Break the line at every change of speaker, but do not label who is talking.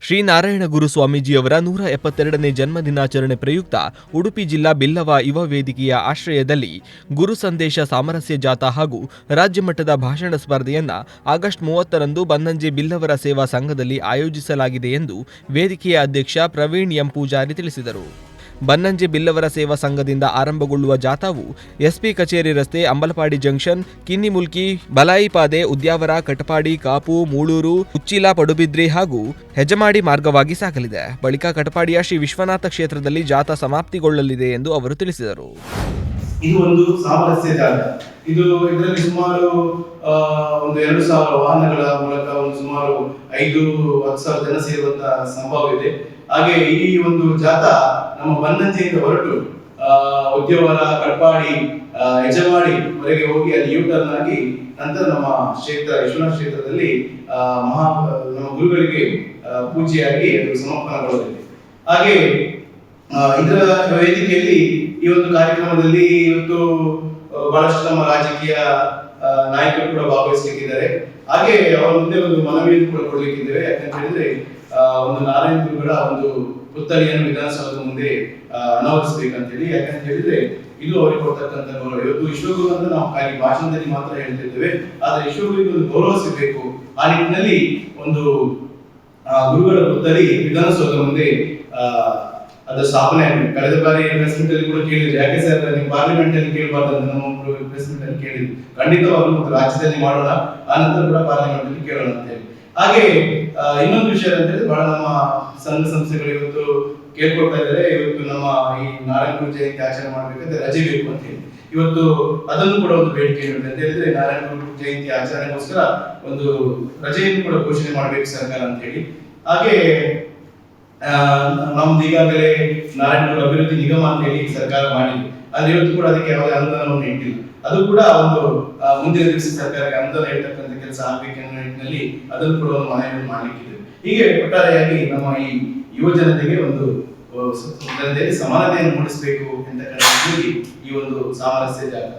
ಶ್ರೀ ನಾರಾಯಣ ಗುರು ಸ್ವಾಮೀಜಿಯವರ 172ನೇ ಜನ್ಮ ದಿನಾಚರಣೆ ಪ್ರಯುಕ್ತ ಉಡುಪಿ ಜಿಲ್ಲಾ ಬಿಲ್ಲವ ಯುವ ವೇದಿಕೆಯ ಆಶ್ರಯದಲ್ಲಿ ಗುರು ಸಂದೇಶ ಸಾಮರಸ್ಯ ಜಾಥಾ ಹಾಗೂ ರಾಜ್ಯಮಟ್ಟದ ಭಾಷಣ ಸ್ಪರ್ಧೆಯನ್ನು ಆಗಸ್ಟ್ 30ರಂದು ಬನ್ನಂಜೆ ಬಿಲ್ಲವರ ಸೇವಾ ಸಂಘದಲ್ಲಿ ಆಯೋಜಿಸಲಾಗಿದೆ ಎಂದು ವೇದಿಕೆಯ ಅಧ್ಯಕ್ಷ ಪ್ರವೀಣ್ ಎಂ ಪೂಜಾರಿ ತಿಳಿಸಿದರು. ಬನ್ನಂಜೆ ಬಿಲ್ಲವರ ಸೇವಾ ಸಂಘದಿಂದ ಆರಂಭಗೊಳ್ಳುವ ಜಾಥಾವು ಎಸ್ಪಿ ಕಚೇರಿ ರಸ್ತೆ, ಅಂಬಲಪಾಡಿ ಜಂಕ್ಷನ್, ಕಿನ್ನಿಮುಲ್ಕಿ, ಬಲಾಯಿಪಾದೆ, ಉದ್ಯಾವರ, ಕಟಪಾಡಿ, ಕಾಪು, ಮೂಳೂರು, ಉಚ್ಚಿಲ, ಪಡುಬಿದ್ರಿ ಹಾಗೂ ಹೆಜಮಾಡಿ ಮಾರ್ಗವಾಗಿ ಸಾಗಲಿದೆ. ಬಳಿಕ ಕಟಪಾಡಿಯ ಶ್ರೀ ವಿಶ್ವನಾಥ ಕ್ಷೇತ್ರದಲ್ಲಿ ಜಾಥಾ ಸಮಾಪ್ತಿಗೊಳ್ಳಲಿದೆ ಎಂದು ಅವರು ತಿಳಿಸಿದರು.
ಇದು ಒಂದು ಸಾಮರಸ್ಯ ಜಾಥಾ. ಇದರಲ್ಲಿ ಸುಮಾರು 2,000 ವಾಹನಗಳ ಮೂಲಕ ಸುಮಾರು 5-10,000 ಜನ ಸೇರುವಂತಹ ಸಂಭವ ಇದೆ. ಹಾಗೆ ಈ ಒಂದು ಜಾಥಾ ನಮ್ಮ ಬನ್ನಂಜೆಯಿಂದ ಹೊರಟು ಉದ್ಯಾವರ, ಕಟಪಾಡಿ, ಹೆಜಮಾಡಿ ವರೆಗೆ ಹೋಗಿ ಅಲ್ಲಿ ಯೂಟರ್ನ್ ಆಗಿ ನಂತರ ನಮ್ಮ ಕ್ಷೇತ್ರ ವಿಶ್ವನಾಥ ಕ್ಷೇತ್ರದಲ್ಲಿ ನಮ್ಮ ಗುರುಗಳಿಗೆ ಪೂಜೆಯಾಗಿ ಅದು ಸಮಾಪನಗೊಳ್ಳಲಿದೆ. ಹಾಗೆ ಇದರ ವೇದಿಕೆಯಲ್ಲಿ ಈ ಒಂದು ಕಾರ್ಯಕ್ರಮದಲ್ಲಿ ಇವತ್ತು ಬಹಳಷ್ಟು ನಮ್ಮ ರಾಜಕೀಯ ನಾಯಕರು ಕೂಡ ಭಾಗವಹಿಸಲಿಕ್ಕಿದ್ದಾರೆ. ಹಾಗೆ ಅವರ ಮುಂದೆ ಒಂದು ಮನವಿಯನ್ನು ಕೂಡ ಕೊಡಲಿಕ್ಕಿದ್ದೇವೆ. ಯಾಕಂತ ಹೇಳಿದ್ರೆ ಒಂದು ನಾರಾಯಣ ಗುರುಗಳ ಒಂದು ಪುತ್ಥಳಿಯನ್ನು ವಿಧಾನಸೌಧದ ಮುಂದೆ ಅನಾವರಿಸಬೇಕಂತ ಹೇಳಿ. ಯಾಕಂತ ಹೇಳಿದ್ರೆ ಇದು ಅವರಿಗೆ ಕೊಡ್ತಕ್ಕಂಥ ಗೌರವ. ಇವತ್ತು ವಿಶ್ವಗುರು ಅಂತ ನಾವು ಖಾಲಿ ಭಾಷಣದಲ್ಲಿ ಮಾತ್ರ ಹೇಳ್ತಿದ್ದೇವೆ, ಆದ್ರೆ ವಿಶ್ವಗುರಿಗೆ ಒಂದು ಗೌರವ ಸಿಗಬೇಕು. ಆ ನಿಟ್ಟಿನಲ್ಲಿ ಒಂದು ಗುರುಗಳ ಪುತ್ಥಳಿ ವಿಧಾನಸೌಧದ ಮುಂದೆ ಅದರ ಸ್ಥಾಪನೆ ಆಗಿದೆ. ಕಳೆದ ಬಾರಿ ಪ್ರೆಸ್ ಮೀಟ್ ಅಲ್ಲಿ ಕೂಡ ಕೇಳಿದ್ರು, ಯಾಕೆ ಸರ್ ನೀವು ಪಾರ್ಲಿಮೆಂಟ್ ಅಲ್ಲಿ ಕೇಳಬಾರ್ದು ಅಂತ ನಮ್ಮ ಪ್ರೆಸ್ ಮೀಟ್ ಅಲ್ಲಿ ಕೇಳಿದ್ರು. ಖಂಡಿತವಾಗ್ಲೂ ರಾಜ್ಯದಲ್ಲಿ ಮಾಡೋಣ, ಆ ನಂತರ ಕೂಡ ಪಾರ್ಲಿಮೆಂಟ್ ಅಲ್ಲಿ ಕೇಳೋಣ ಅಂತ ಹೇಳಿ. ಹಾಗೆ ಇನ್ನೊಂದು ವಿಷಯ ಅಂತ ಹೇಳಿದ್ರೆ ಬಹಳ ನಮ್ಮ ಸಂಘ ಸಂಸ್ಥೆಗಳು ಇವತ್ತು ಕೇಳ್ಕೊಳ್ತಾ ಇದ್ದಾರೆ, ಇವತ್ತು ನಮ್ಮ ಈ ನಾರಾಯಣ ಗುರು ಜಯಂತಿ ಆಚರಣೆ ಮಾಡ್ಬೇಕಂದ್ರೆ ರಜೆ ಬೇಕು ಅಂತ ಹೇಳಿ. ಇವತ್ತು ಅದನ್ನು ಕೂಡ ಒಂದು ಬೇಡಿಕೆ ಇದೆ ಅಂತ ಹೇಳಿದ್ರೆ ನಾರಾಯಣ ಗುರು ಜಯಂತಿ ಆಚರಣೆಗೋಸ್ಕರ ಒಂದು ರಜೆಯನ್ನು ಕೂಡ ಘೋಷಣೆ ಮಾಡಬೇಕು ಸರ್ಕಾರ ಅಂತ ಹೇಳಿ. ಹಾಗೆ ನಮ್ದು ಈಗಾಗಲೇ ನಾರಾಯಣ ಗುರು ಅಭಿವೃದ್ಧಿ ನಿಗಮ ಅಂತ ಹೇಳಿ ಸರ್ಕಾರ ಮಾಡಿದೆ, ಆದ್ರೆ ಇವತ್ತು ಕೂಡ ಅದಕ್ಕೆ ಯಾವುದೇ ಅನುದಾನವನ್ನು ಇಟ್ಟಿಲ್ಲ. ಅದು ಕೂಡ ಒಂದು ಮುಂದಿನ ದಿವಸ ಸರ್ಕಾರಕ್ಕೆ ಅನುದಾನ ಇರ್ತಕ್ಕಂಥ ಕೆಲಸ ಆಗ್ಬೇಕೆನ್ನೋ ನಿಟ್ಟಿನಲ್ಲಿ ಅದನ್ನು ಕೂಡ ಒಂದು ಮನವಿಯನ್ನು ಮಾಡಲಿಕ್ಕಿದೆ. ಹೀಗೆ ಒಟ್ಟಾರೆಯಾಗಿ ನಮ್ಮ ಈ ಯುವ ಜನತೆಗೆ ಒಂದು ಸಮಾನತೆಯನ್ನು ಮೂಡಿಸಬೇಕು ಅಂತ ಈ ಒಂದು ಸಾಮರಸ್ಯ ಜಾಥಾ.